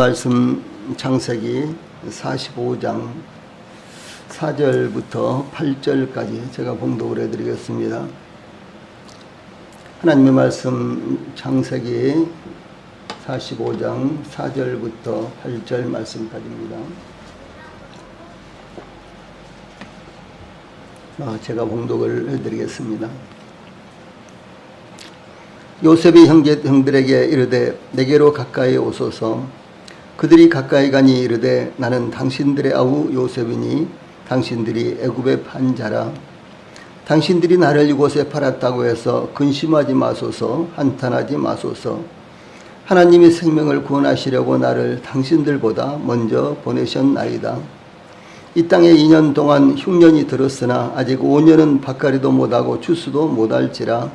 말씀 창세기 45장 4절부터 8절까지 제가 봉독을 해드리겠습니다. 하나님의 말씀 창세기 45장 4절부터 8절 말씀까지입니다. 제가 봉독을 해드리겠습니다. 요셉이 형들에게 이르되 내게로 가까이 오소서. 그들이 가까이 가니 이르되 나는 당신들의 아우 요셉이니 당신들이 애굽에 판 자라. 당신들이 나를 이곳에 팔았다고 해서 근심하지 마소서. 한탄하지 마소서. 하나님이 생명을 구원하시려고 나를 당신들보다 먼저 보내셨나이다. 이 땅에 2년 동안 흉년이 들었으나 아직 5년은 밭가리도 못하고 추수도 못할지라.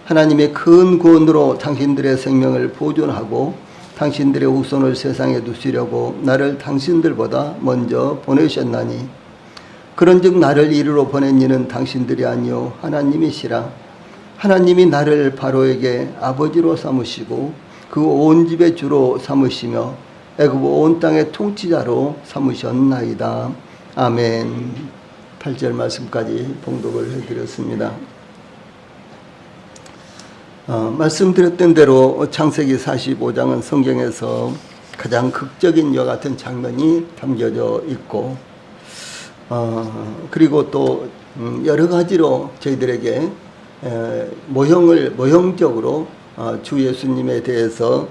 하나님의 큰 구원으로 당신들의 생명을 보존하고 당신들의 후손을 세상에 두시려고 나를 당신들보다 먼저 보내셨나니 그런즉 나를 이리로 보낸 이는 당신들이 아니요 하나님이시라. 하나님이 나를 바로에게 아버지로 삼으시고 그 온 집의 주로 삼으시며 애굽 온 땅의 통치자로 삼으셨나이다. 아멘. 8절 말씀까지 봉독을 해드렸습니다. 말씀드렸던 대로 창세기 45장은 성경에서 가장 극적인 이와 같은 장면이 담겨져 있고 그리고 또 여러 가지로 저희들에게 모형적으로 주 예수님에 대해서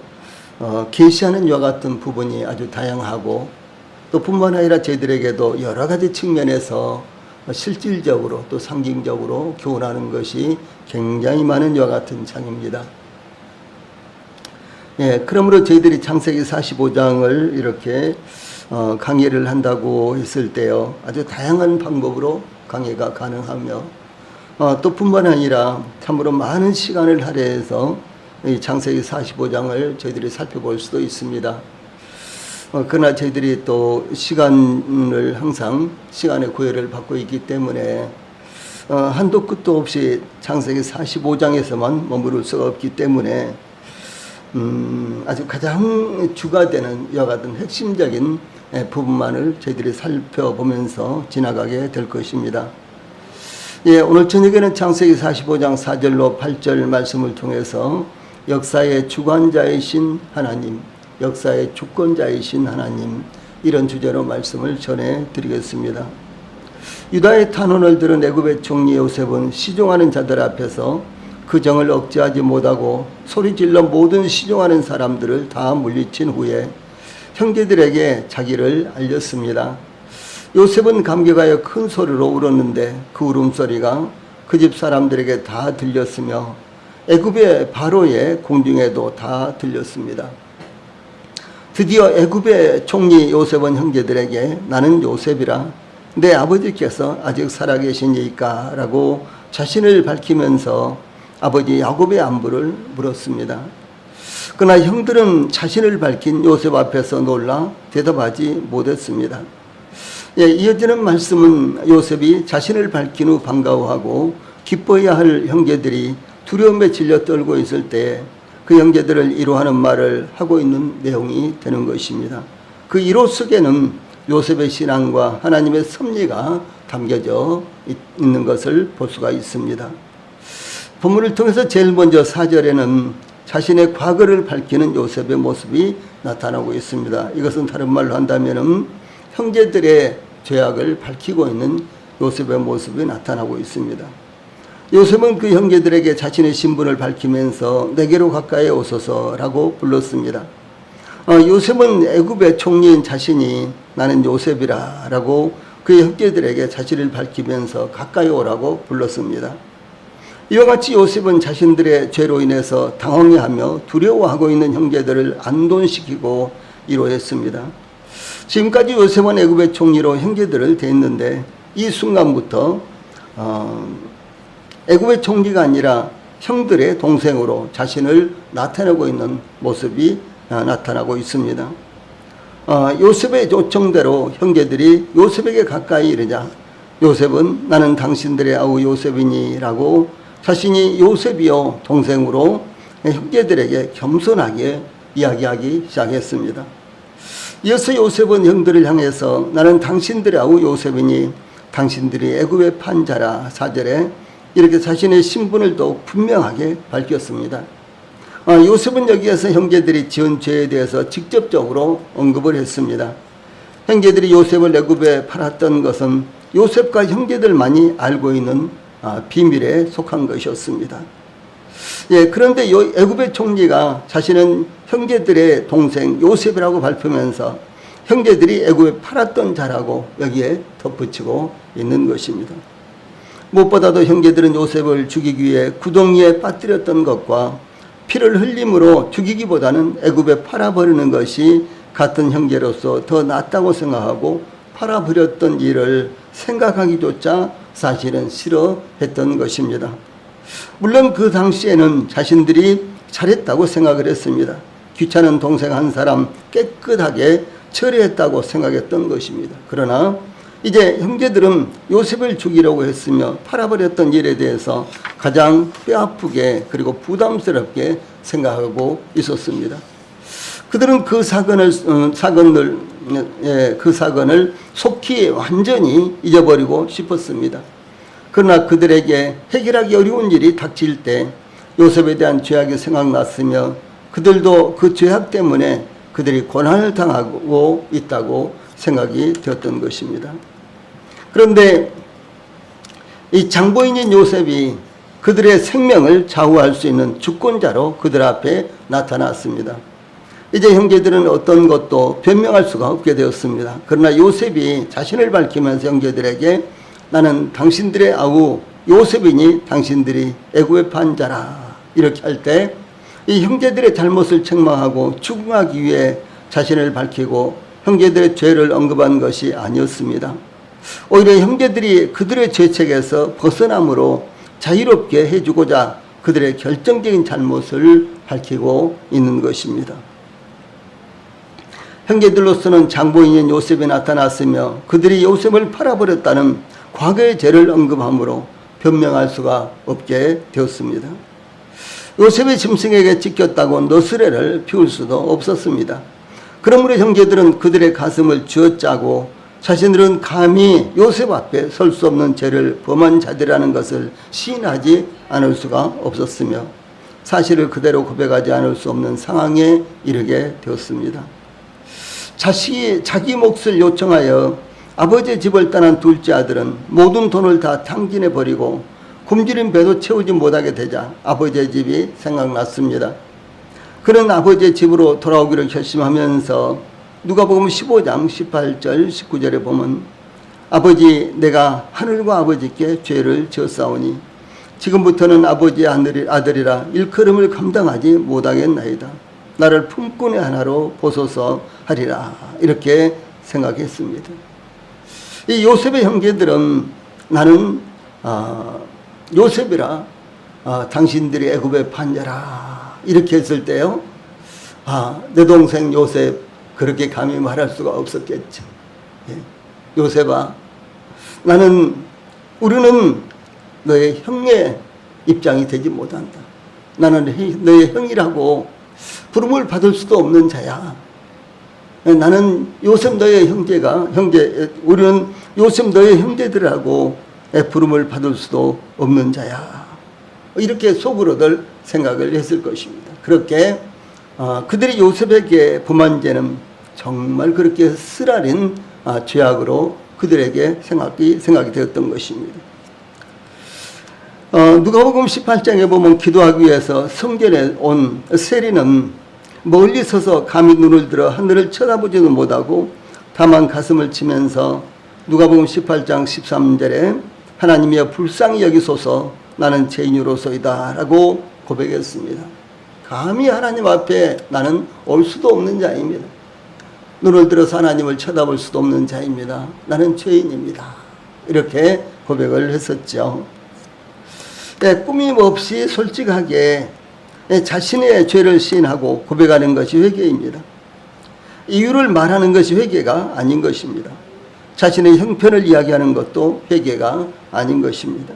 계시하는 이와 같은 부분이 아주 다양하고 또 뿐만 아니라 저희들에게도 여러 가지 측면에서 실질적으로 또 상징적으로 교훈하는 것이 굉장히 많은 이와 같은 장입니다. 그러므로 저희들이 창세기 45장을 이렇게 강의를 한다고 했을 때요, 아주 다양한 방법으로 강의가 가능하며 또 뿐만 아니라 참으로 많은 시간을 할애해서 이 창세기 45장을 저희들이 살펴볼 수도 있습니다. 그러나 저희들이 또 시간을 항상 시간의 구애를 받고 있기 때문에 한도 끝도 없이 창세기 45장에서만 머무를 수가 없기 때문에 아주 가장 주가 되는 이와 같은 핵심적인 부분만을 저희들이 살펴보면서 지나가게 될 것입니다. 오늘 저녁에는 창세기 45장 4절로 8절 말씀을 통해서 역사의 주관자이신 하나님, 역사의 주권자이신 하나님, 이런 주제로 말씀을 전해드리겠습니다. 유다의 탄원을 들은 애굽의 총리 요셉은 시종하는 자들 앞에서 그 정을 억제하지 못하고 소리질러 모든 시종하는 사람들을 다 물리친 후에 형제들에게 자기를 알렸습니다. 요셉은 감격하여 큰 소리로 울었는데 그 울음소리가 그 집 사람들에게 다 들렸으며 애굽의 바로의 궁중에도 다 들렸습니다. 드디어 애굽의 총리 요셉은 형제들에게 나는 요셉이라 내 아버지께서 아직 살아계시니까 라고 자신을 밝히면서 아버지 야곱의 안부를 물었습니다. 그러나 형들은 자신을 밝힌 요셉 앞에서 놀라 대답하지 못했습니다. 이어지는 말씀은 요셉이 자신을 밝힌 후 반가워하고 기뻐해야 할 형제들이 두려움에 질려 떨고 있을 때 그 형제들을 위로하는 말을 하고 있는 내용이 되는 것입니다. 그 위로 속에는 요셉의 신앙과 하나님의 섭리가 담겨져 있는 것을 볼 수가 있습니다. 본문을 통해서 제일 먼저 4절에는 자신의 과거를 밝히는 요셉의 모습이 나타나고 있습니다. 이것은 다른 말로 한다면 형제들의 죄악을 밝히고 있는 요셉의 모습이 나타나고 있습니다. 요셉은 그 형제들에게 자신의 신분을 밝히면서 내게로 가까이 오소서라고 불렀습니다. 요셉은 애굽의 총리인 자신이 나는 요셉이라 라고 그 형제들에게 자신을 밝히면서 가까이 오라고 불렀습니다. 이와 같이 요셉은 자신들의 죄로 인해서 당황해하며 두려워하고 있는 형제들을 안돈시키고 위로했습니다. 지금까지 요셉은 애굽의 총리로 형제들을 대했는데 이 순간부터 애굽의 총리가 아니라 형들의 동생으로 자신을 나타내고 있는 모습이 나타나고 있습니다. 요셉의 요청대로 형제들이 요셉에게 가까이 이르자 요셉은 나는 당신들의 아우 요셉이니 라고 자신이 요셉이요 동생으로 형제들에게 겸손하게 이야기하기 시작했습니다. 이어서 요셉은 형들을 향해서 나는 당신들의 아우 요셉이니 당신들이 애굽의 판자라 4절에 이렇게 자신의 신분을 더욱 분명하게 밝혔습니다. 요셉은 여기에서 형제들이 지은 죄에 대해서 직접적으로 언급을 했습니다. 형제들이 요셉을 애굽에 팔았던 것은 요셉과 형제들만이 알고 있는 비밀에 속한 것이었습니다. 예, 그런데 애굽의 총리가 자신은 형제들의 동생 요셉이라고 밝히면서 형제들이 애굽에 팔았던 자라고 여기에 덧붙이고 있는 것입니다. 무엇보다도 형제들은 요셉을 죽이기 위해 구덩이에 빠뜨렸던 것과 피를 흘림으로 죽이기보다는 애굽에 팔아버리는 것이 같은 형제로서 더 낫다고 생각하고 팔아버렸던 일을 생각하기조차 사실은 싫어했던 것입니다. 물론 그 당시에는 자신들이 잘했다고 생각을 했습니다. 귀찮은 동생 한 사람 깨끗하게 처리했다고 생각했던 것입니다. 그러나 이제 형제들은 요셉을 죽이려고 했으며 팔아버렸던 일에 대해서 가장 뼈아프게 그리고 부담스럽게 생각하고 있었습니다. 그들은 그 사건을 속히 완전히 잊어버리고 싶었습니다. 그러나 그들에게 해결하기 어려운 일이 닥칠 때 요셉에 대한 죄악이 생각났으며 그들도 그 죄악 때문에 그들이 고난을 당하고 있다고 생각이 되었던 것입니다. 그런데 이 장보인인 요셉이 그들의 생명을 좌우할 수 있는 주권자로 그들 앞에 나타났습니다. 이제 형제들은 어떤 것도 변명할 수가 없게 되었습니다. 그러나 요셉이 자신을 밝히면서 형제들에게 나는 당신들의 아우 요셉이니 당신들이 애굽의 판자라 이렇게 할 때 이 형제들의 잘못을 책망하고 추궁하기 위해 자신을 밝히고 형제들의 죄를 언급한 것이 아니었습니다. 오히려 형제들이 그들의 죄책에서 벗어남으로 자유롭게 해주고자 그들의 결정적인 잘못을 밝히고 있는 것입니다. 형제들로서는 장보인인 요셉이 나타났으며 그들이 요셉을 팔아버렸다는 과거의 죄를 언급함으로 변명할 수가 없게 되었습니다. 요셉의 짐승에게 찢겼다고 너스레를 피울 수도 없었습니다. 그러므로 형제들은 그들의 가슴을 쥐어짜고 자신들은 감히 요셉 앞에 설 수 없는 죄를 범한 자들이라는 것을 시인하지 않을 수가 없었으며 사실을 그대로 고백하지 않을 수 없는 상황에 이르게 되었습니다. 자기 몫을 요청하여 아버지의 집을 떠난 둘째 아들은 모든 돈을 다 탕진해 버리고 굶주린 배도 채우지 못하게 되자 아버지의 집이 생각났습니다. 그는 아버지의 집으로 돌아오기를 결심하면서 누가복음 15장 18절 19절에 보면 아버지 내가 하늘과 아버지께 죄를 지었사오니 지금부터는 아버지의 아들이라 일컬음을 감당하지 못하겠나이다. 나를 품꾼의 하나로 보소서 하리라 이렇게 생각했습니다. 이 요셉의 형제들은 나는 요셉이라 당신들이 애굽의 판자라 이렇게 했을 때요 내 동생 요셉 그렇게 감히 말할 수가 없었겠죠. 예. 요셉아 우리는 너의 형의 입장이 되지 못한다. 나는 너의 형이라고 부름을 받을 수도 없는 자야. 나는 요셉 너의 우리는 요셉 너의 형제들하고 부름을 받을 수도 없는 자야. 이렇게 속으로들 생각을 했을 것입니다. 그렇게 그들이 요셉에게 범한 죄는 정말 그렇게 쓰라린 죄악으로 그들에게 생각이 되었던 것입니다. 누가복음 18장에 보면 기도하기 위해서 성전에 온 세리는 멀리 서서 감히 눈을 들어 하늘을 쳐다보지도 못하고 다만 가슴을 치면서 누가복음 18장 13절에 하나님이여 불쌍히 여기소서 나는 죄인으로서이다 라고 고백했습니다. 감히 하나님 앞에 나는 올 수도 없는 자입니다. 눈을 들어서 하나님을 쳐다볼 수도 없는 자입니다. 나는 죄인입니다. 이렇게 고백을 했었죠. 꾸밈 없이 솔직하게 자신의 죄를 시인하고 고백하는 것이 회개입니다. 이유를 말하는 것이 회개가 아닌 것입니다. 자신의 형편을 이야기하는 것도 회개가 아닌 것입니다.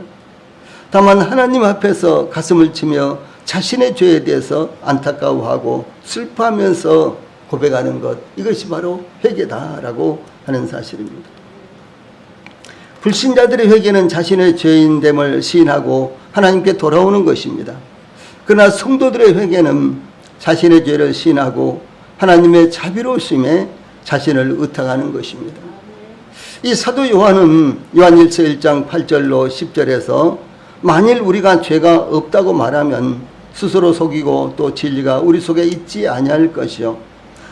다만 하나님 앞에서 가슴을 치며 자신의 죄에 대해서 안타까워하고 슬퍼하면서 고백하는 것, 이것이 바로 회개다라고 하는 사실입니다. 불신자들의 회개는 자신의 죄인됨을 시인하고 하나님께 돌아오는 것입니다. 그러나 성도들의 회개는 자신의 죄를 시인하고 하나님의 자비로우심에 자신을 의탁하는 것입니다. 이 사도 요한은 요한일서 1장 8절로 10절에서 만일 우리가 죄가 없다고 말하면 스스로 속이고 또 진리가 우리 속에 있지 아니할 것이요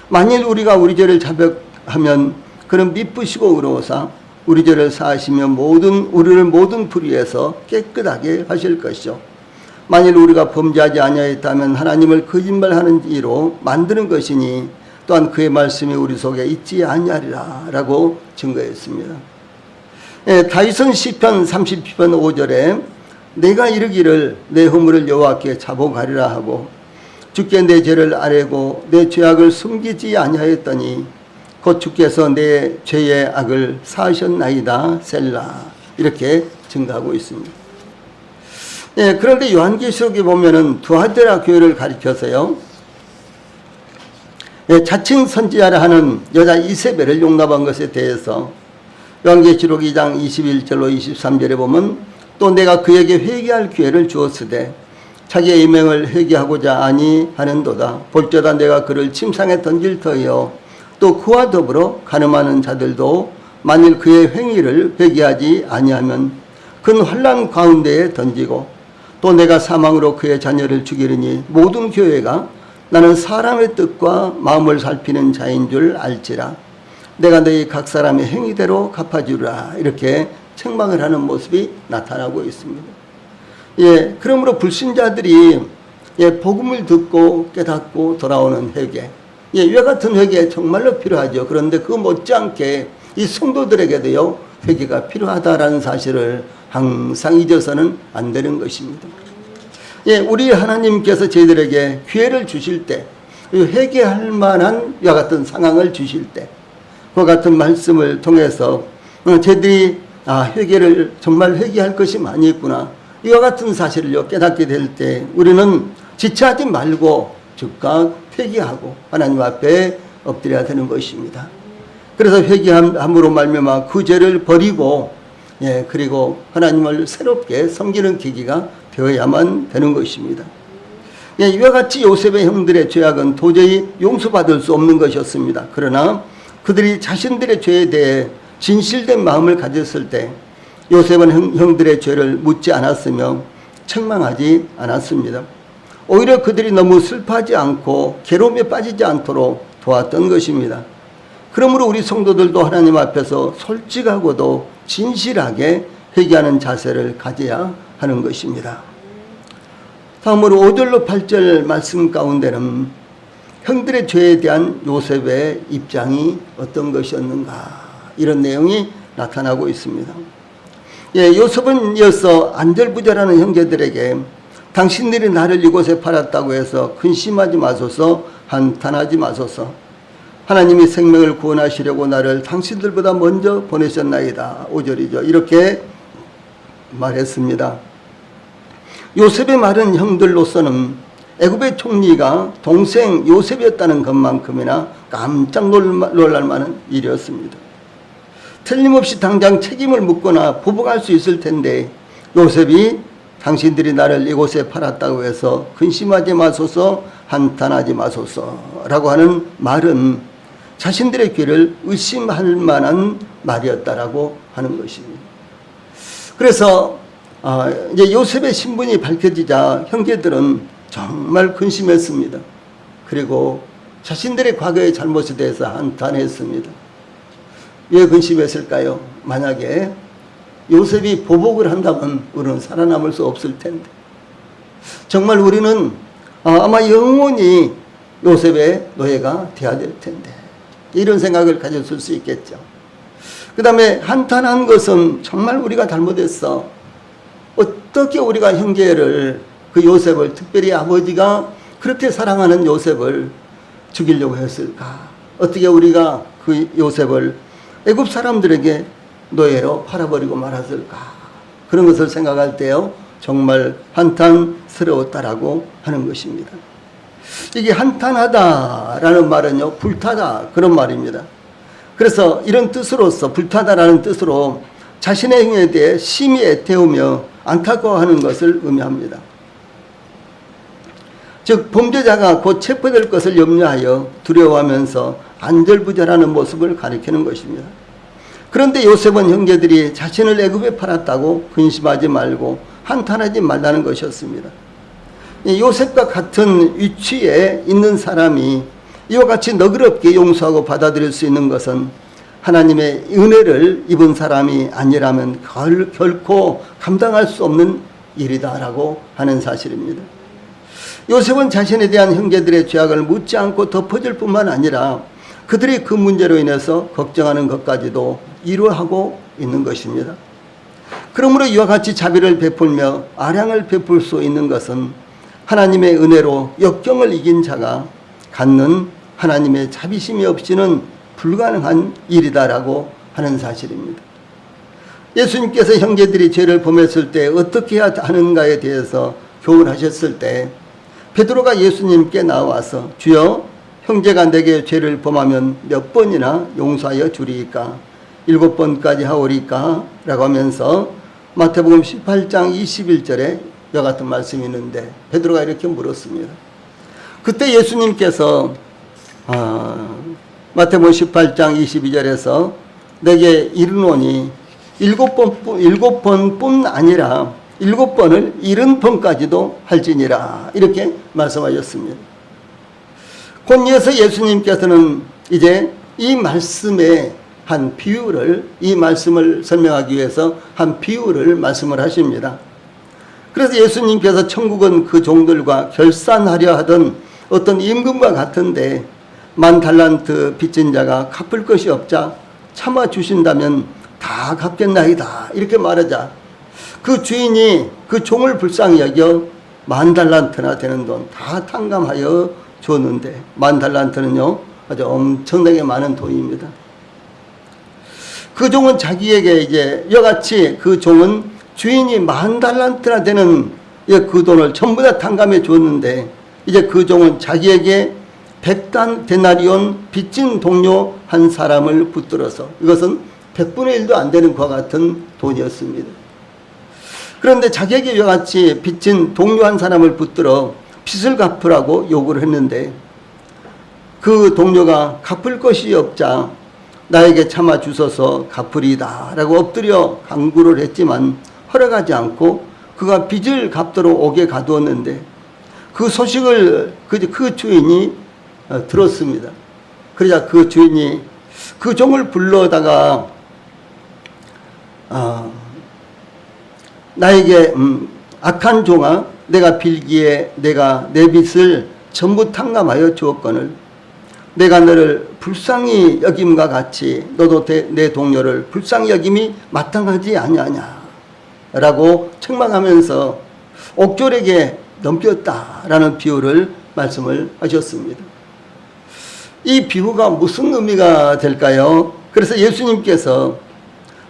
만일 우리가 우리 죄를 자백하면 그는 미쁘시고 의로우사 우리 죄를 사하시며 우리를 모든 불의에서 깨끗하게 하실 것이요 만일 우리가 범죄하지 아니하였다면 하나님을 거짓말하는 이로 만드는 것이니 또한 그의 말씀이 우리 속에 있지 아니하리라 라고 증거했습니다. 다윗은 시편 30편 5절에 내가 이르기를 내 허물을 여호와께 자복하리라 하고 주께 내 죄를 아뢰고 내 죄악을 숨기지 아니하였더니 곧 주께서 내 죄의 악을 사하셨나이다 셀라 이렇게 증거하고 있습니다. 그런데 요한계시록에 보면은 두아디라 교회를 가리켜서요 자칭 선지자라 하는 여자 이세벨을 용납한 것에 대해서 요한계시록 2장 21절로 23절에 보면 또 내가 그에게 회개할 기회를 주었으되 자기의 이명을 회개하고자 아니하는도다. 볼지어다 내가 그를 침상에 던질 터이요 또 그와 더불어 간음하는 자들도 만일 그의 행위를 회개하지 아니하면 그는 환난 가운데에 던지고 또 내가 사망으로 그의 자녀를 죽이리니 모든 교회가 나는 사람의 뜻과 마음을 살피는 자인 줄 알지라 내가 너희 각 사람의 행위대로 갚아주라 이렇게 책망을 하는 모습이 나타나고 있습니다. 그러므로 불신자들이 복음을 듣고 깨닫고 돌아오는 회개, 이와 같은 회개 정말로 필요하죠. 그런데 그 못지않게 이 성도들에게도요 회개가 필요하다라는 사실을 항상 잊어서는 안 되는 것입니다. 우리 하나님께서 저희들에게 기회를 주실 때 회개할 만한 이와 같은 상황을 주실 때 그와 같은 말씀을 통해서 저희들이 회개를 정말 회개할 것이 많이 있구나 이와 같은 사실을 깨닫게 될 때 우리는 지체하지 말고 즉각 회개하고 하나님 앞에 엎드려야 되는 것입니다. 그래서 회개함으로 말미암아 그 죄를 버리고 그리고 하나님을 새롭게 섬기는 계기가 되어야만 되는 것입니다. 이와 같이 요셉의 형들의 죄악은 도저히 용서받을 수 없는 것이었습니다. 그러나 그들이 자신들의 죄에 대해 진실된 마음을 가졌을 때 요셉은 형들의 죄를 묻지 않았으며 책망하지 않았습니다. 오히려 그들이 너무 슬퍼하지 않고 괴로움에 빠지지 않도록 도왔던 것입니다. 그러므로 우리 성도들도 하나님 앞에서 솔직하고도 진실하게 회개하는 자세를 가져야 하는 것입니다. 다음으로 5절로 8절 말씀 가운데는 형들의 죄에 대한 요셉의 입장이 어떤 것이었는가 이런 내용이 나타나고 있습니다. 요셉은 이어서 안절부절하는 형제들에게 당신들이 나를 이곳에 팔았다고 해서 근심하지 마소서 한탄하지 마소서 하나님이 생명을 구원하시려고 나를 당신들보다 먼저 보내셨나이다. 5절이죠. 이렇게 말했습니다. 요셉의 말은 형들로서는 애굽의 총리가 동생 요셉이었다는 것만큼이나 깜짝 놀랄 만한 일이었습니다. 틀림없이 당장 책임을 묻거나 보복할 수 있을 텐데 요셉이 당신들이 나를 이곳에 팔았다고 해서 근심하지 마소서 한탄하지 마소서라고 하는 말은 자신들의 귀를 의심할 만한 말이었다라고 하는 것입니다. 그래서 이제 요셉의 신분이 밝혀지자 형제들은 정말 근심했습니다. 그리고 자신들의 과거의 잘못에 대해서 한탄했습니다. 왜 근심했을까요? 만약에 요셉이 보복을 한다면 우리는 살아남을 수 없을 텐데 정말 우리는 아마 영원히 요셉의 노예가 되어야 될 텐데 이런 생각을 가졌을 수 있겠죠. 그 다음에 한탄한 것은 정말 우리가 잘못했어. 어떻게 우리가 형제를 그 요셉을 특별히 아버지가 그렇게 사랑하는 요셉을 죽이려고 했을까? 어떻게 우리가 그 요셉을 애굽 사람들에게 노예로 팔아버리고 말았을까? 그런 것을 생각할 때요 정말 한탄스러웠다라고 하는 것입니다. 이게 한탄하다라는 말은요, 불타다 그런 말입니다. 그래서 이런 뜻으로서 불타다라는 뜻으로 자신의 행위에 대해 심히 애태우며 안타까워하는 것을 의미합니다. 즉 범죄자가 곧 체포될 것을 염려하여 두려워하면서 안절부절하는 모습을 가리키는 것입니다. 그런데 요셉은 형제들이 자신을 애굽에 팔았다고 근심하지 말고 한탄하지 말라는 것이었습니다. 요셉과 같은 위치에 있는 사람이 이와 같이 너그럽게 용서하고 받아들일 수 있는 것은 하나님의 은혜를 입은 사람이 아니라면 결코 감당할 수 없는 일이다라고 하는 사실입니다. 요셉은 자신에 대한 형제들의 죄악을 묻지 않고 덮어줄 뿐만 아니라 그들이 그 문제로 인해서 걱정하는 것까지도 이루하고 있는 것입니다. 그러므로 이와 같이 자비를 베풀며 아량을 베풀 수 있는 것은 하나님의 은혜로 역경을 이긴 자가 갖는 하나님의 자비심이 없이는 불가능한 일이다라고 하는 사실입니다. 예수님께서 형제들이 죄를 범했을 때 어떻게 해야 하는가에 대해서 교훈하셨을 때 베드로가 예수님께 나와서 주여 형제가 내게 죄를 범하면 몇 번이나 용서하여 주리이까 7번까지 하오리까 라고 하면서 마태복음 18장 21절에 이와 같은 말씀이 있는데 베드로가 이렇게 물었습니다. 그때 예수님께서 마태복음 18장 22절에서 내게 이르노니 7번뿐 아니라 7번을 70번까지도 할지니라 이렇게 말씀하셨습니다. 곧 이어서 예수님께서는 이제 이 말씀의 한 비유를 이 말씀을 설명하기 위해서 한 비유를 말씀을 하십니다. 그래서 예수님께서 천국은 그 종들과 결산하려 하던 어떤 임금과 같은데 10,000달란트 빚진 자가 갚을 것이 없자 참아 주신다면 다 갚겠나이다 이렇게 말하자 그 주인이 그 종을 불쌍히 여겨 10,000달란트나 되는 돈 다 탕감하여 줬는데 10,000달란트는요 아주 엄청나게 많은 돈입니다. 그 종은 자기에게 이제 여같이 그 종은 주인이 10,000달란트나 되는 그 돈을 전부 다 탕감해 줬는데 이제 그 종은 자기에게 100데나리온 빚진 동료 한 사람을 붙들어서 이것은 100분의 1도 안 되는 것과 같은 돈이었습니다. 그런데 자기에게 이와 같이 빚진 동료 한 사람을 붙들어 빚을 갚으라고 요구를 했는데 그 동료가 갚을 것이 없자 나에게 참아 주소서 갚으리다 라고 엎드려 간구를 했지만 허락하지 않고 그가 빚을 갚도록 옥에 가두었는데 그 소식을 그 주인이 들었습니다. 그러자 그 주인이 그 종을 불러다가 나에게 악한 종아 내가 빌기에 내가 내 빚을 전부 탕감하여 주었거늘 내가 너를 불쌍히 여김과 같이 너도 내 동료를 불쌍히 여김이 마땅하지 아니하냐 라고 책망하면서 옥졸에게 넘겼다라는 비유를 말씀을 하셨습니다. 이 비유가 무슨 의미가 될까요? 그래서 예수님께서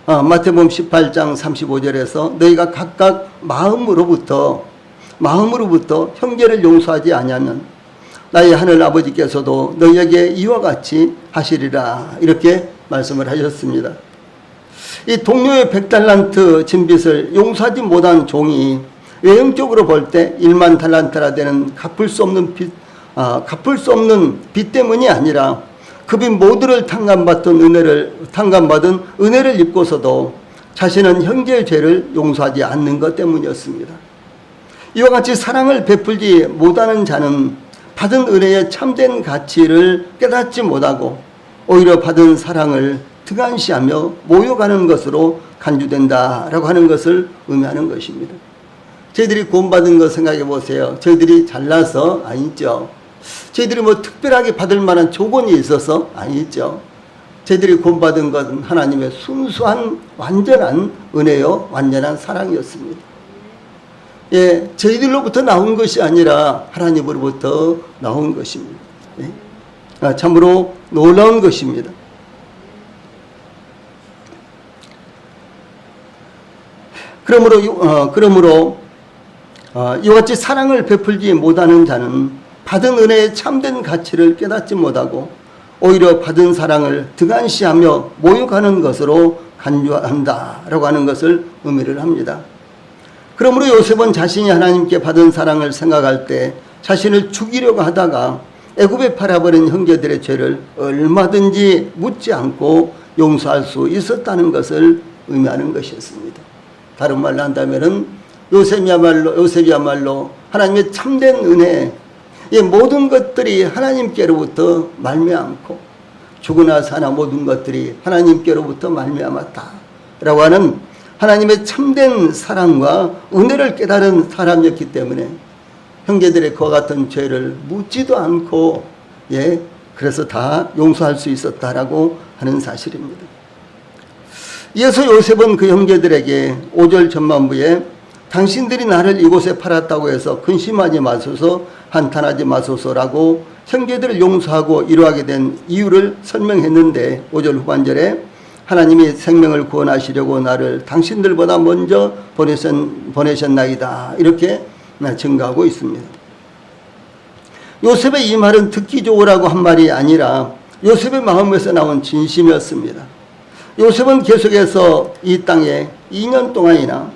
마태복음 18장 35절에서 너희가 각각 마음으로부터 형제를 용서하지 아니하면 나의 하늘 아버지께서도 너희에게 이와 같이 하시리라 이렇게 말씀을 하셨습니다. 이 동료의 100달란트 진 빚을 용서하지 못한 종이 외형적으로 볼 때 10,000달란트나 되는 갚을 수 없는 빚 때문이 아니라 그 빚 모두를 탕감받은 은혜를 입고서도 자신은 형제의 죄를 용서하지 않는 것 때문이었습니다. 이와 같이 사랑을 베풀지 못하는 자는 받은 은혜의 참된 가치를 깨닫지 못하고 오히려 받은 사랑을 등한시하며 모욕하는 것으로 간주된다라고 하는 것을 의미하는 것입니다. 저희들이 구원받은 거 생각해 보세요. 저희들이 잘나서 아니죠. 저희들이 뭐 특별하게 받을 만한 조건이 있어서 아니죠. 저희들이 구원받은 것은 하나님의 순수한 완전한 은혜요 완전한 사랑이었습니다. 예, 저희들로부터 나온 것이 아니라 하나님으로부터 나온 것입니다. 예? 참으로 놀라운 것입니다. 그러므로 이와 같이 사랑을 베풀지 못하는 자는 받은 은혜의 참된 가치를 깨닫지 못하고 오히려 받은 사랑을 등한시하며 모욕하는 것으로 간주한다라고 하는 것을 의미를 합니다. 그러므로 요셉은 자신이 하나님께 받은 사랑을 생각할 때 자신을 죽이려고 하다가 애굽에 팔아버린 형제들의 죄를 얼마든지 묻지 않고 용서할 수 있었다는 것을 의미하는 것이었습니다. 다른 말로 한다면 요셉이야말로 하나님의 참된 은혜, 이 모든 것들이 하나님께로부터 말미암고 죽으나 사나 모든 것들이 하나님께로부터 말미암았다라고 하는 하나님의 참된 사랑과 은혜를 깨달은 사람이었기 때문에 형제들의 그와 같은 죄를 묻지도 않고 그래서 다 용서할 수 있었다라고 하는 사실입니다. 이어서 요셉은 그 형제들에게 5절 전반부에 당신들이 나를 이곳에 팔았다고 해서 근심하지 마소서, 한탄하지 마소서라고 형제들을 용서하고 위로하게 된 이유를 설명했는데 5절 후반절에 하나님이 생명을 구원하시려고 나를 당신들보다 먼저 보내셨나이다 이렇게 증가하고 있습니다. 요셉의 이 말은 듣기 좋으라고 한 말이 아니라 요셉의 마음에서 나온 진심이었습니다. 요셉은 계속해서 이 땅에 2년 동안이나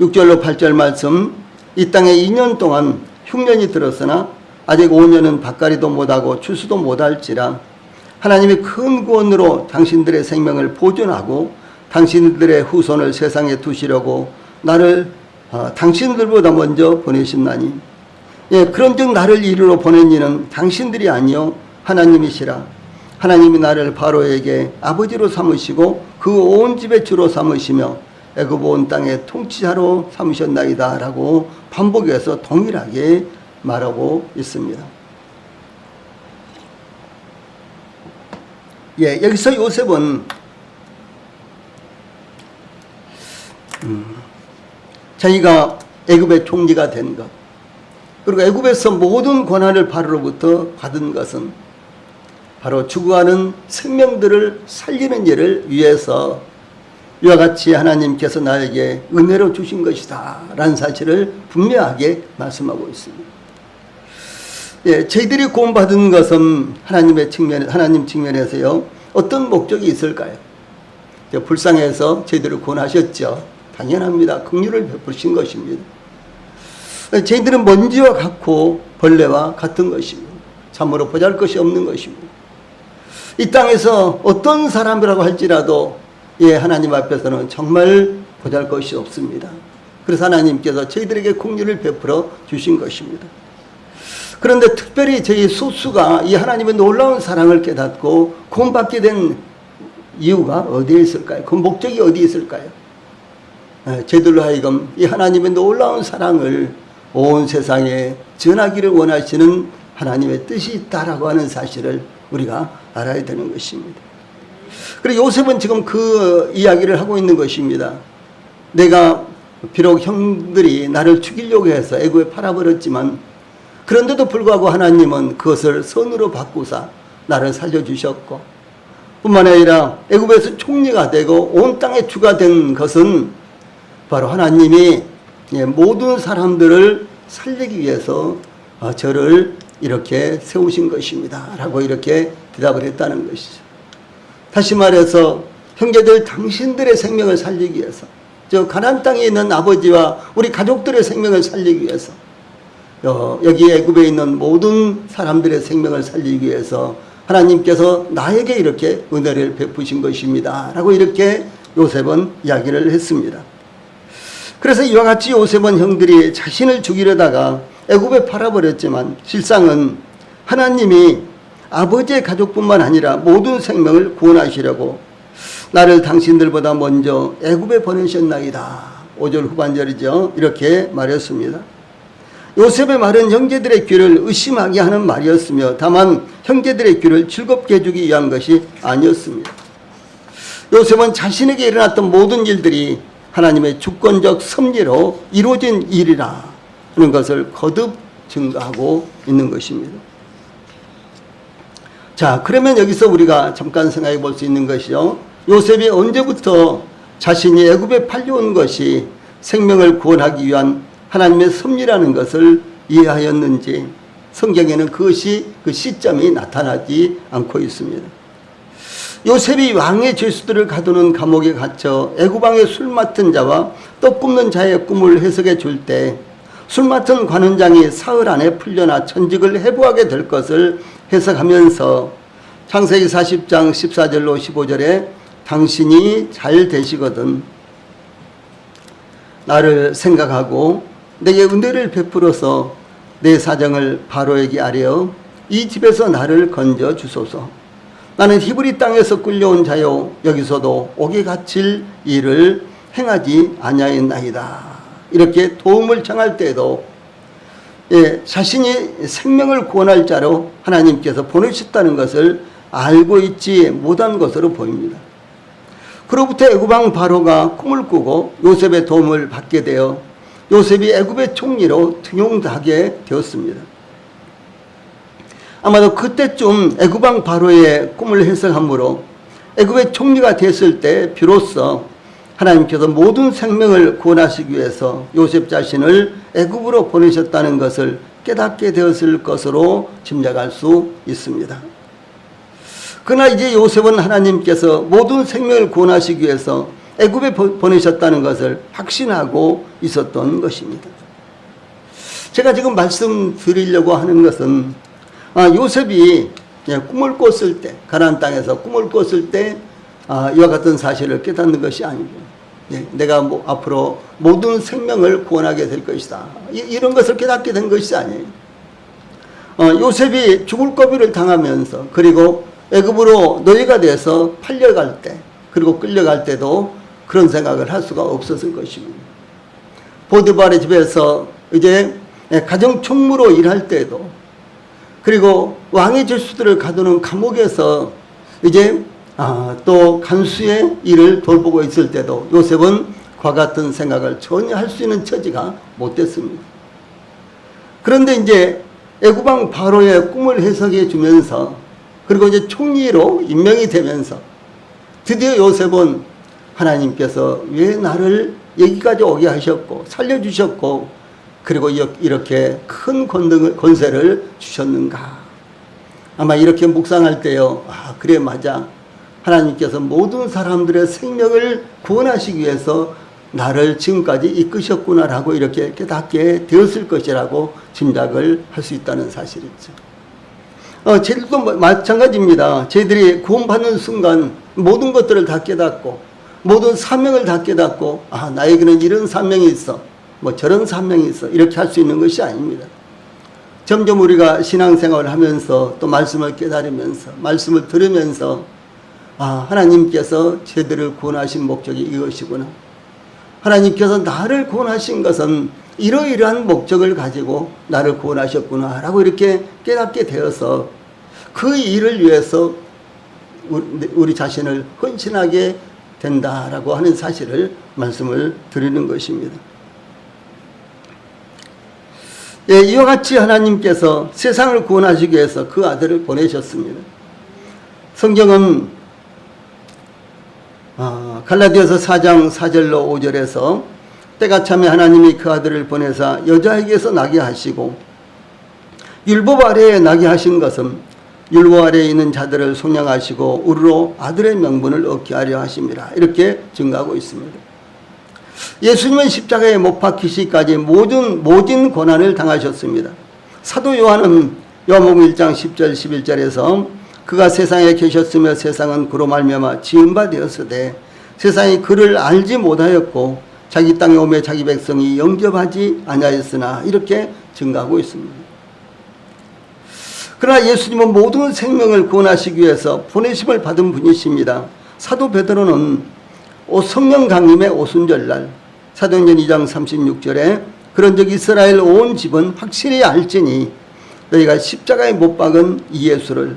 6절로 8절 말씀, 이 땅에 2년 동안 흉년이 들었으나 아직 5년은 밭갈이도 못하고 추수도 못할지라 하나님이 큰 구원으로 당신들의 생명을 보존하고 당신들의 후손을 세상에 두시려고 나를 당신들보다 먼저 보내신다니. 그런즉 나를 이리로 보낸 이는 당신들이 아니요 하나님이시라. 하나님이 나를 바로에게 아버지로 삼으시고 그 온 집의 주로 삼으시며 애굽 온 땅의 통치자로 삼으셨나이다 라고 반복해서 동일하게 말하고 있습니다. 여기서 요셉은 자기가 애굽의 총리가 된 것, 그리고 애굽에서 모든 권한을 바로로부터 받은 것은 바로 죽어가는 생명들을 살리는 일을 위해서 이와 같이 하나님께서 나에게 은혜로 주신 것이다 라는 사실을 분명하게 말씀하고 있습니다. 저희들이 구원받은 것은 하나님 측면에서요 어떤 목적이 있을까요? 불쌍해서 저희들을 구원하셨죠. 당연합니다. 긍휼을 베푸신 것입니다. 저희들은 먼지와 같고 벌레와 같은 것입니다. 참으로 보잘것이 없는 것입니다. 이 땅에서 어떤 사람이라고 할지라도 하나님 앞에서는 정말 보잘것이 없습니다. 그래서 하나님께서 저희들에게 긍휼을 베풀어 주신 것입니다. 그런데 특별히 저희 소수가 이 하나님의 놀라운 사랑을 깨닫고 구원받게 된 이유가 어디에 있을까요? 그 목적이 어디에 있을까요? 저희들로 하여금 이 하나님의 놀라운 사랑을 온 세상에 전하기를 원하시는 하나님의 뜻이 있다라고 하는 사실을 우리가 알아야 되는 것입니다. 그리고 요셉은 지금 그 이야기를 하고 있는 것입니다. 내가 비록 형들이 나를 죽이려고 해서 애굽에 팔아버렸지만 그런데도 불구하고 하나님은 그것을 선으로 바꾸사 나를 살려주셨고 뿐만 아니라 애굽에서 총리가 되고 온 땅의 주가 된 것은 바로 하나님이 모든 사람들을 살리기 위해서 저를 이렇게 세우신 것입니다 라고 이렇게 대답을 했다는 것이죠. 다시 말해서 형제들 당신들의 생명을 살리기 위해서 저 가나안 땅에 있는 아버지와 우리 가족들의 생명을 살리기 위해서 여기 애굽에 있는 모든 사람들의 생명을 살리기 위해서 하나님께서 나에게 이렇게 은혜를 베푸신 것입니다 라고 이렇게 요셉은 이야기를 했습니다. 그래서 이와 같이 요셉은 형들이 자신을 죽이려다가 애굽에 팔아버렸지만 실상은 하나님이 아버지의 가족뿐만 아니라 모든 생명을 구원하시려고 나를 당신들보다 먼저 애굽에 보내셨나이다. 5절 후반절이죠. 이렇게 말했습니다. 요셉의 말은 형제들의 귀를 의심하게 하는 말이었으며 다만 형제들의 귀를 즐겁게 해주기 위한 것이 아니었습니다. 요셉은 자신에게 일어났던 모든 일들이 하나님의 주권적 섭리로 이루어진 일이라 하는 것을 거듭 증거하고 있는 것입니다. 자, 그러면 여기서 우리가 잠깐 생각해 볼 수 있는 것이요. 요셉이 언제부터 자신이 애굽에 팔려온 것이 생명을 구원하기 위한 하나님의 섭리라는 것을 이해하였는지 성경에는 그것이 그 시점이 나타나지 않고 있습니다. 요셉이 왕의 죄수들을 가두는 감옥에 갇혀 애굽왕의 술 맡은 자와 떡 굽는 자의 꿈을 해석해 줄 때 술 맡은 관원장이 사흘 안에 풀려나 천직을 해부하게 될 것을 해석하면서 창세기 40장 14절로 15절에 당신이 잘 되시거든 나를 생각하고 내게 은혜를 베풀어서 내 사정을 바로에게 아뢰어 이 집에서 나를 건져 주소서. 나는 히브리 땅에서 끌려온 자요 여기서도 옥에 갇힐 일을 행하지 아니하였나이다. 이렇게 도움을 청할 때에도 자신이 생명을 구원할 자로 하나님께서 보내셨다는 것을 알고 있지 못한 것으로 보입니다. 그로부터 애굽왕 바로가 꿈을 꾸고 요셉의 도움을 받게 되어 요셉이 애굽의 총리로 등용하게 되었습니다. 아마도 그때쯤 애굽왕 바로의 꿈을 해석함으로 애굽의 총리가 됐을 때 비로소 하나님께서 모든 생명을 구원하시기 위해서 요셉 자신을 애굽으로 보내셨다는 것을 깨닫게 되었을 것으로 짐작할 수 있습니다. 그러나 이제 요셉은 하나님께서 모든 생명을 구원하시기 위해서 애굽에 보내셨다는 것을 확신하고 있었던 것입니다. 제가 지금 말씀드리려고 하는 것은 요셉이 꿈을 꿨을 때, 가나안 땅에서 꿈을 꿨을 때 이와 같은 사실을 깨닫는 것이 아니고 내가 앞으로 모든 생명을 구원하게 될 것이다. 이런 것을 깨닫게 된 것이 아니에요. 요셉이 죽을 고비를 당하면서 그리고 애굽으로 노예가 돼서 팔려갈 때 그리고 끌려갈 때도 그런 생각을 할 수가 없었을 것입니다. 보디발의 집에서 이제 가정 총무로 일할 때도 그리고 왕의 죄수들을 가두는 감옥에서 이제 또 간수의 일을 돌보고 있을 때도 요셉은 그와 같은 생각을 전혀 할 수 있는 처지가 못 됐습니다. 그런데 이제 애굽왕 바로의 꿈을 해석해 주면서 그리고 이제 총리로 임명이 되면서 드디어 요셉은 하나님께서 왜 나를 여기까지 오게 하셨고 살려주셨고 그리고 이렇게 큰 권세를 주셨는가. 아마 이렇게 묵상할 때요. 그래 맞아. 하나님께서 모든 사람들의 생명을 구원하시기 위해서 나를 지금까지 이끄셨구나라고 이렇게 깨닫게 되었을 것이라고 짐작을 할 수 있다는 사실이죠. 저희들도 마찬가지입니다. 저희들이 구원받는 순간 모든 것들을 다 깨닫고 모든 사명을 다 깨닫고 나에게는 이런 사명이 있어 저런 사명이 있어 이렇게 할 수 있는 것이 아닙니다. 점점 우리가 신앙생활을 하면서 또 말씀을 깨달으면서 말씀을 들으면서 하나님께서 저희들을 구원하신 목적이 이것이구나. 하나님께서 나를 구원하신 것은 이러이러한 목적을 가지고 나를 구원하셨구나 라고 이렇게 깨닫게 되어서 그 일을 위해서 우리 자신을 헌신하게 된다라고 하는 사실을 말씀을 드리는 것입니다. 이와 같이 하나님께서 세상을 구원하시기 위해서 그 아들을 보내셨습니다. 성경은 갈라디아서 4장 4절로 5절에서 때가 차면 하나님이 그 아들을 보내사 여자에게서 나게 하시고 율법 아래에 나게 하신 것은 율법 아래에 있는 자들을 속량하시고 우리로 아들의 명분을 얻게 하려 하심이라 이렇게 증가하고 있습니다. 예수님은 십자가에 못 박히시기까지 모든 고난을 당하셨습니다. 사도 요한은 요한복음 1장 10절 11절에서 그가 세상에 계셨으며 세상은 그로 말미암아 지은 바 되었으되 세상이 그를 알지 못하였고 자기 땅에 오매 자기 백성이 영접하지 아니하였으나 이렇게 증가하고 있습니다. 그러나 예수님은 모든 생명을 구원하시기 위해서 보내심을 받은 분이십니다. 사도 베드로는 성령 강림의 오순절날 사도행전 2장 36절에 그런즉 이스라엘 온 집은 확실히 알지니 너희가 십자가에 못 박은 이 예수를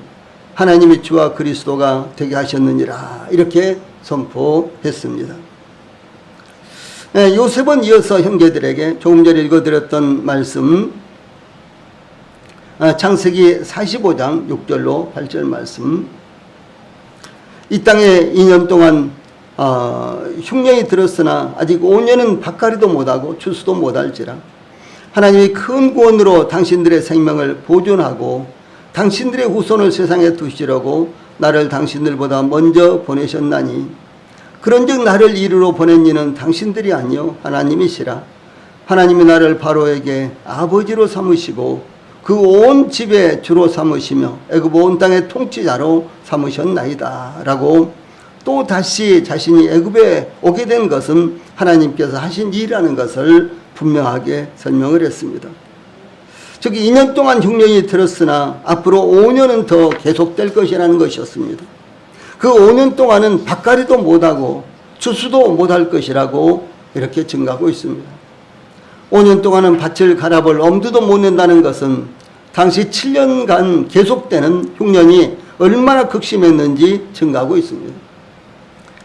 하나님의 주와 그리스도가 되게 하셨느니라 이렇게 선포했습니다. 요셉은 이어서 형제들에게 조금 전에 읽어드렸던 말씀 창세기 45장 6절로 8절 말씀 이 땅에 2년 동안 흉년이 들었으나 아직 5년은 밭갈이도 못하고 추수도 못할지라 하나님이 큰 구원으로 당신들의 생명을 보존하고 당신들의 후손을 세상에 두시려고 나를 당신들보다 먼저 보내셨나니 그런즉 나를 이리로 보낸 이는 당신들이 아니요 하나님이시라. 하나님이 나를 바로에게 아버지로 삼으시고 그 온 집의 주로 삼으시며 애굽 온 땅의 통치자로 삼으셨나이다 라고 또 다시 자신이 애굽에 오게 된 것은 하나님께서 하신 일이라는 것을 분명하게 설명을 했습니다. 즉 2년 동안 흉년이 들었으나 앞으로 5년은 더 계속될 것이라는 것이었습니다. 그 5년 동안은 밭갈이도 못하고 추수도 못할 것이라고 이렇게 증가하고 있습니다. 5년 동안은 밭을 갈아볼 엄두도 못 낸다는 것은 당시 7년간 계속되는 흉년이 얼마나 극심했는지 증가하고 있습니다.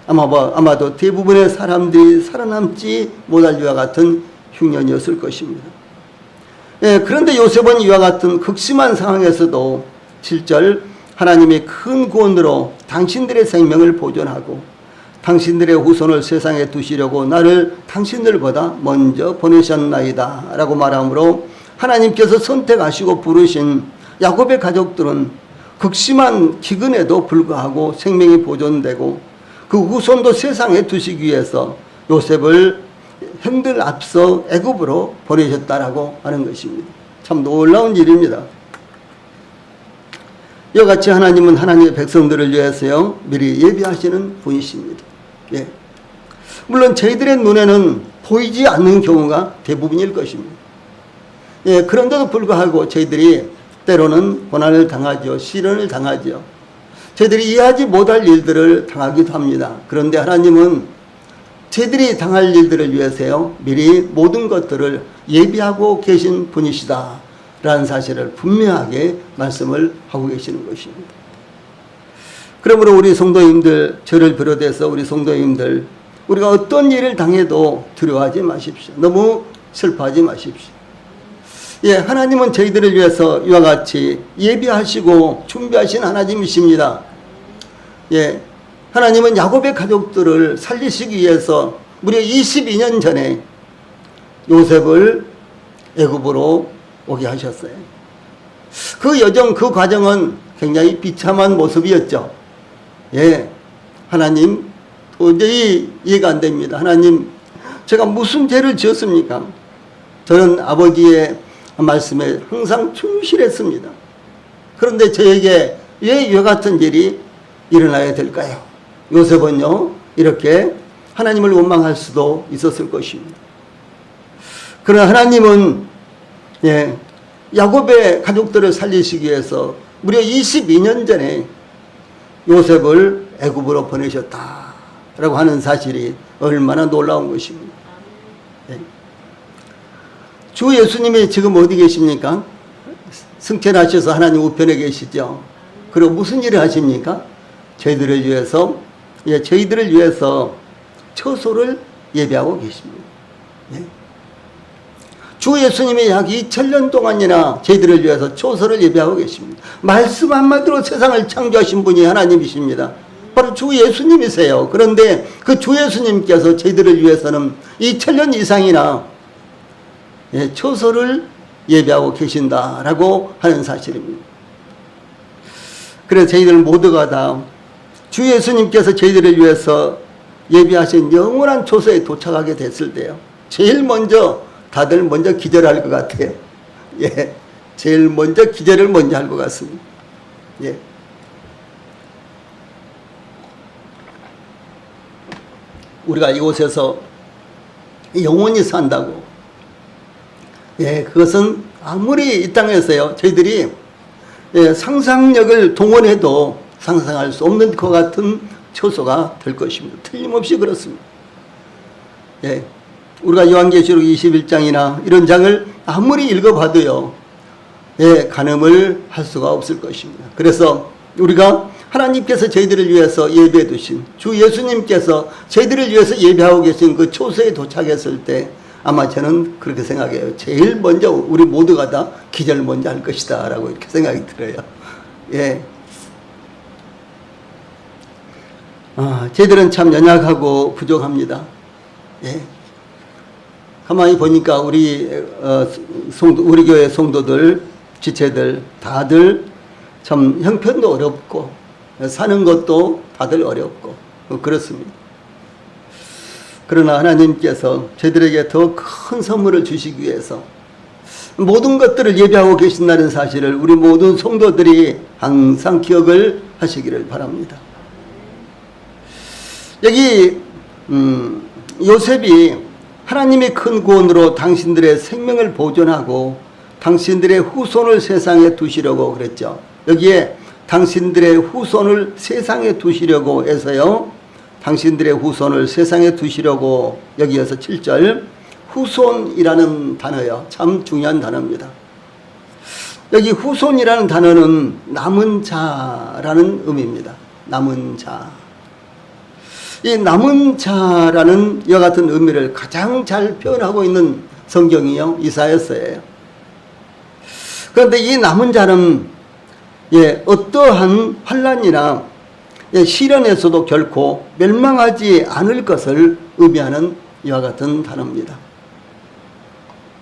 아마도 대부분의 사람들이 살아남지 못할 이와 같은 흉년이었을 것입니다. 그런데 요셉은 이와 같은 극심한 상황에서도 7절 하나님의 큰 구원으로 당신들의 생명을 보존하고 당신들의 후손을 세상에 두시려고 나를 당신들보다 먼저 보내셨나이다 라고 말하므로 하나님께서 선택하시고 부르신 야곱의 가족들은 극심한 기근에도 불구하고 생명이 보존되고 그 후손도 세상에 두시기 위해서 요셉을 형들 앞서 애굽으로 보내셨다라고 하는 것입니다. 참 놀라운 일입니다. 이와 같이 하나님은 하나님의 백성들을 위해서요 미리 예비하시는 분이십니다. 예. 물론 저희들의 눈에는 보이지 않는 경우가 대부분일 것입니다. 예, 그런데도 불구하고 저희들이 때로는 고난을 당하죠. 시련을 당하죠. 저희들이 이해하지 못할 일들을 당하기도 합니다. 그런데 하나님은 저희들이 당할 일들을 위해서요 미리 모든 것들을 예비하고 계신 분이시다 라는 사실을 분명하게 말씀을 하고 계시는 것입니다. 그러므로 우리 성도님들, 저를 비롯해서 우리 성도님들, 우리가 어떤 일을 당해도 두려워하지 마십시오. 너무 슬퍼하지 마십시오. 예, 하나님은 저희들을 위해서 이와 같이 예비하시고 준비하신 하나님이십니다. 예, 하나님은 야곱의 가족들을 살리시기 위해서 무려 22년 전에 요셉을 애굽으로 오게 하셨어요. 그 여정, 그 과정은 굉장히 비참한 모습이었죠. 예, 하나님 도저히 이해가 안 됩니다. 하나님, 제가 무슨 죄를 지었습니까? 저는 아버지의 말씀에 항상 충실했습니다. 그런데 저에게 왜 이와 같은 일이 일어나야 될까요? 요셉은요 이렇게 하나님을 원망할 수도 있었을 것입니다. 그러나 하나님은 예, 야곱의 가족들을 살리시기 위해서 무려 22년 전에 요셉을 애굽으로 보내셨다라고 하는 사실이 얼마나 놀라운 것입니다. 예. 주 예수님이 지금 어디 계십니까? 승천하셔서 하나님 우편에 계시죠. 그리고 무슨 일을 하십니까? 저희들을 위해서, 예, 저희들을 위해서 처소를 예비하고 계십니다. 예. 주 예수님이 약 2000년 동안이나 저희들을 위해서 처소를 예비하고 계십니다. 말씀 한마디로 세상을 창조하신 분이 하나님이십니다. 바로 주 예수님이세요. 그런데 그 주 예수님께서 저희들을 위해서는 2000년 이상이나 예, 처소를 예비하고 계신다라고 하는 사실입니다. 그래서 저희들 모두가 다 주 예수님께서 저희들을 위해서 예비하신 영원한 처소에 도착하게 됐을 때요 제일 먼저 다들 먼저 기절할 것 같아요. 예, 제일 먼저 기절을 먼저 할 것 같습니다. 예. 우리가 이곳에서 영원히 산다고, 예, 그것은 아무리 이 땅에서요 저희들이 예, 상상력을 동원해도 상상할 수 없는 것 같은 처소가 될 것입니다. 틀림없이 그렇습니다. 예, 우리가 요한계시록 21장이나 이런 장을 아무리 읽어봐도요 예, 가늠을 할 수가 없을 것입니다. 그래서 우리가 하나님께서 저희들을 위해서 예배해 두신 주 예수님께서 저희들을 위해서 예배하고 계신 그 처소에 도착했을 때 아마 저는 그렇게 생각해요. 제일 먼저 우리 모두가 다 기절 먼저 할 것이다 라고 이렇게 생각이 들어요. 예. 저희들은 참 연약하고 부족합니다. 예. 가만히 보니까 우리 우리 교회 성도들, 지체들 다들 참 형편도 어렵고 사는 것도 다들 어렵고 그렇습니다. 그러나 하나님께서 저희들에게 더 큰 선물을 주시기 위해서 모든 것들을 예비하고 계신다는 사실을 우리 모든 성도들이 항상 기억을 하시기를 바랍니다. 여기 요셉이 하나님의 큰 구원으로 당신들의 생명을 보존하고 당신들의 후손을 세상에 두시려고 그랬죠. 여기에 당신들의 후손을 세상에 두시려고 해서요. 당신들의 후손을 세상에 두시려고 여기에서 7절 후손이라는 단어요. 참 중요한 단어입니다. 여기 후손이라는 단어는 남은 자라는 의미입니다. 남은 자. 이 남은 자라는 이와 같은 의미를 가장 잘 표현하고 있는 성경이요. 이사야서예요. 그런데 이 남은 자는 어떠한 환난이나 시련에서도 결코 멸망하지 않을 것을 의미하는 이와 같은 단어입니다.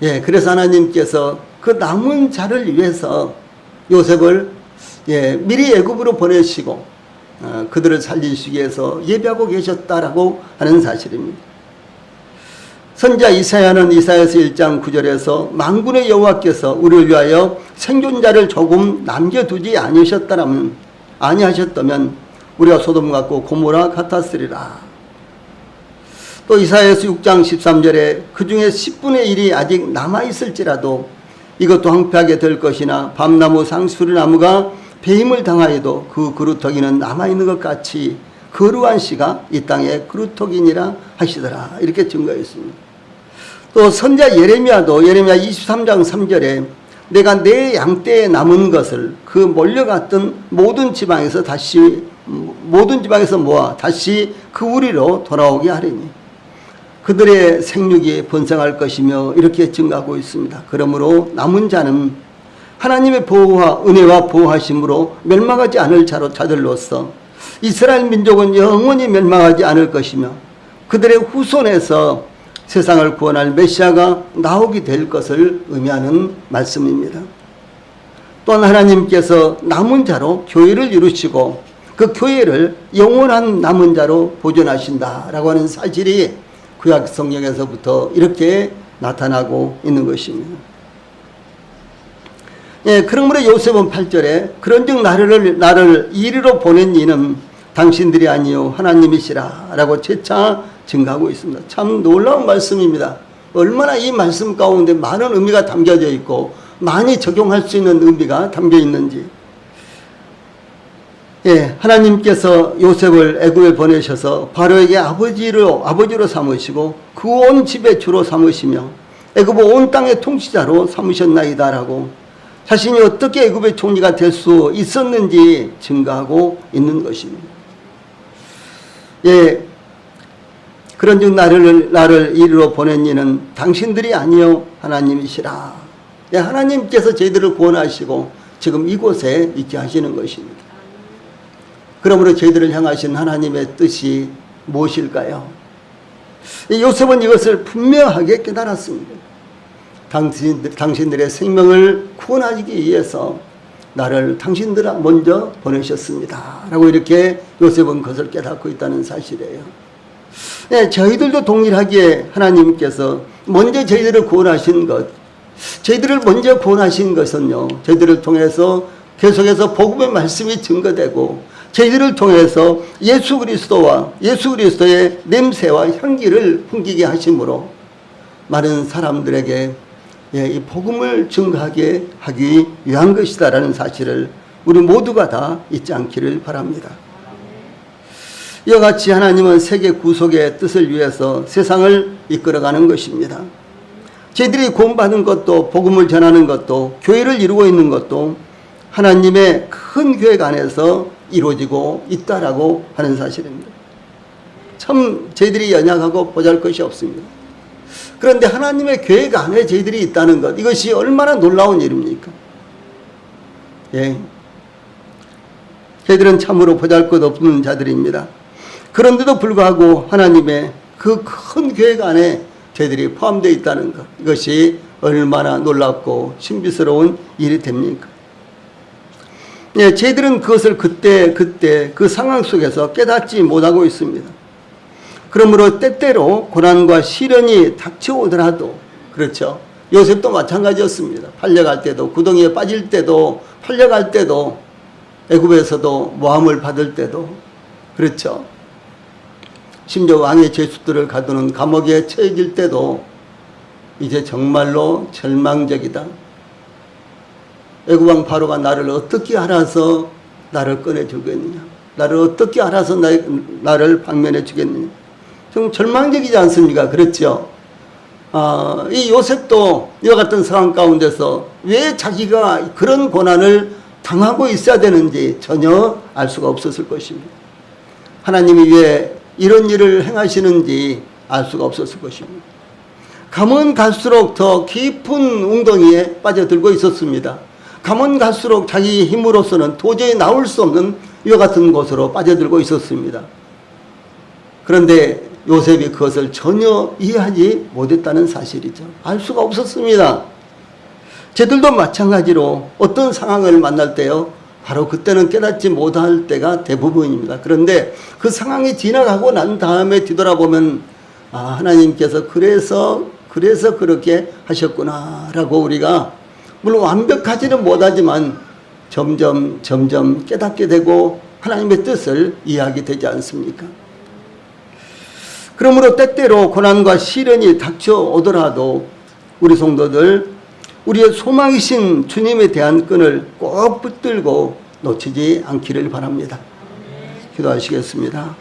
그래서 하나님께서 그 남은 자를 위해서 요셉을 미리 애굽으로 보내시고 그들을 살리시기 위해서 예비하고 계셨다라고 하는 사실입니다. 선지자 이사야는 이사야서 1장 9절에서 만군의 여호와께서 우리를 위하여 생존자를 조금 남겨두지 아니하셨다면 우리가 소돔 같고 고모라 같았으리라. 또 이사야서 6장 13절에 그 중에 10분의 1이 아직 남아있을지라도 이것도 황폐하게 될 것이나 밤나무 상수리나무가 배임을 당하여도 그 그루터기는 남아있는 것 같이 거루한 씨가 이 땅에 그루터기니라 하시더라. 이렇게 증거했습니다. 또 선지자 예레미야도 예레미야 23장 3절에 내가 내 양떼에 남은 것을 그 몰려갔던 모든 지방에서 모아 다시 그 우리로 돌아오게 하리니 그들의 생육이 번성할 것이며 이렇게 증가하고 있습니다. 그러므로 남은 자는 하나님의 보호와 은혜와 보호하심으로 멸망하지 않을 자들로서 이스라엘 민족은 영원히 멸망하지 않을 것이며 그들의 후손에서 세상을 구원할 메시아가 나오게 될 것을 의미하는 말씀입니다. 또한 하나님께서 남은 자로 교회를 이루시고 그 교회를 영원한 남은 자로 보존하신다라고 하는 사실이 구약 성경에서부터 이렇게 나타나고 있는 것입니다. 그러므로 요셉은 8절에 그런즉 나를 이리로 보낸 이는 당신들이 아니요 하나님이시라 라고 재차 증가하고 있습니다. 참 놀라운 말씀입니다. 얼마나 이 말씀 가운데 많은 의미가 담겨져 있고 많이 적용할 수 있는 의미가 담겨 있는지. 하나님께서 요셉을 애굽에 보내셔서 바로에게 아버지로 삼으시고 그 온 집의 주로 삼으시며 애굽 온 땅의 통치자로 삼으셨나이다라고 자신이 어떻게 애굽의 총리가 될 수 있었는지 증가하고 있는 것입니다. 그런즉 나를 이리로 보낸 이는 당신들이 아니요 하나님이시라. 하나님께서 저희들을 구원하시고 지금 이곳에 있게 하시는 것입니다. 그러므로 저희들을 향하신 하나님의 뜻이 무엇일까요? 요셉은 이것을 분명하게 깨달았습니다. 당신들의 생명을 구원하기 위해서 나를 당신들 먼저 보내셨습니다 라고 이렇게 요셉은 그것을 깨닫고 있다는 사실이에요. 저희들도 동일하게 하나님께서 먼저 저희들을 구원하신 것, 저희들을 먼저 구원하신 것은요, 저희들을 통해서 계속해서 복음의 말씀이 증거되고 저희들을 통해서 예수 그리스도의 냄새와 향기를 풍기게 하심으로 많은 사람들에게 이 복음을 증거하게 하기 위한 것이다라는 사실을 우리 모두가 다 잊지 않기를 바랍니다. 이와 같이 하나님은 세계 구속의 뜻을 위해서 세상을 이끌어가는 것입니다. 저희들이 구원받은 것도 복음을 전하는 것도 교회를 이루고 있는 것도 하나님의 큰 계획 안에서 이루어지고 있다라고 하는 사실입니다. 참 저희들이 연약하고 보잘것이 없습니다. 그런데 하나님의 계획 안에 저희들이 있다는 것, 이것이 얼마나 놀라운 일입니까? 저희들은 참으로 보잘것 없는 자들입니다. 그런데도 불구하고 하나님의 그 큰 계획 안에 저희들이 포함되어 있다는 것, 이것이 얼마나 놀랍고 신비스러운 일이 됩니까? 네, 저희들은 그것을 그때 그 상황 속에서 깨닫지 못하고 있습니다. 그러므로 때때로 고난과 시련이 닥쳐오더라도, 그렇죠, 요셉도 마찬가지였습니다. 팔려갈 때도, 구덩이에 빠질 때도, 팔려갈 때도, 애굽에서도 모함을 받을 때도, 그렇죠, 심지어 왕의 죄수들을 가두는 감옥에 처해질 때도 이제 정말로 절망적이다. 애굽왕 바로가 나를 어떻게 알아서 나를 꺼내주겠느냐, 나를 어떻게 알아서 나를 방면해 주겠느냐, 좀 절망적이지 않습니까? 그렇죠. 이 요셉도 이와 같은 상황 가운데서 왜 자기가 그런 고난을 당하고 있어야 되는지 전혀 알 수가 없었을 것입니다. 하나님이 왜 이런 일을 행하시는지 알 수가 없었을 것입니다. 가면 갈수록 더 깊은 웅덩이에 빠져들고 있었습니다. 가면 갈수록 자기 힘으로서는 도저히 나올 수 없는 이와 같은 곳으로 빠져들고 있었습니다. 그런데 요셉이 그것을 전혀 이해하지 못했다는 사실이죠. 알 수가 없었습니다. 저들도 마찬가지로 어떤 상황을 만날 때요, 바로 그때는 깨닫지 못할 때가 대부분입니다. 그런데 그 상황이 지나가고 난 다음에 뒤돌아보면 하나님께서 그래서 그렇게 하셨구나라고 우리가 물론 완벽하지는 못하지만 점점 깨닫게 되고 하나님의 뜻을 이해하게 되지 않습니까? 그러므로 때때로 고난과 시련이 닥쳐오더라도 우리 성도들, 우리의 소망이신 주님에 대한 끈을 꼭 붙들고 놓치지 않기를 바랍니다. 기도하시겠습니다.